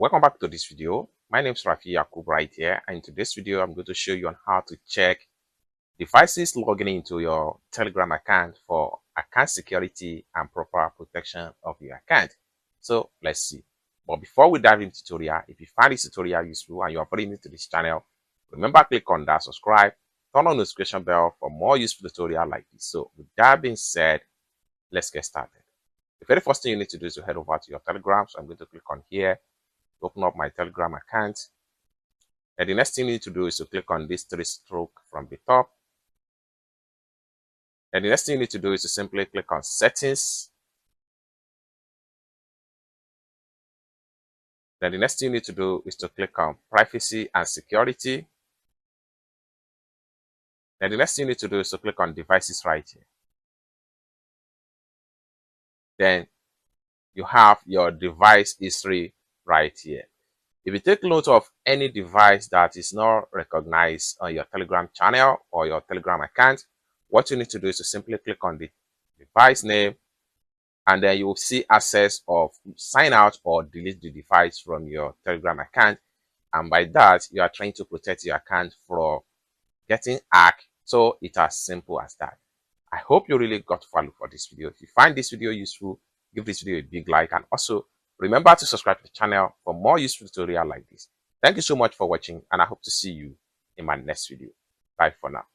Welcome back to this video. My name is Rafi Yakub right here, and in today's video I'm going to show you on how to check devices logging into your Telegram account for account security and proper protection of your account. So let's see. But before we dive into the tutorial, if you find this tutorial useful and you are very new to this channel, remember click on that subscribe, turn on the notification bell for more useful tutorial like this. So with that being said, let's get started. The very first thing you need to do is to head over to your Telegram. So I'm going to click on here, open up my Telegram account. And the next thing you need to do is to click on this three stroke from the top. And the next thing you need to do is to simply click on settings. Then the next thing you need to do is to click on privacy and security. Then the next thing you need to do is to click on devices right here. Then you have your device history right here. If you take note of any device that is not recognized on your Telegram channel or your Telegram account, what you need to do is to simply click on the device name, and then you will see access of sign out or delete the device from your Telegram account. And by that, you are trying to protect your account from getting hacked. So it's as simple as that. I hope you really got value for this video. If you find this video useful, give this video a big like, and also remember to subscribe to the channel for more useful tutorials like this. Thank you so much for watching, and I hope to see you in my next video. Bye for now.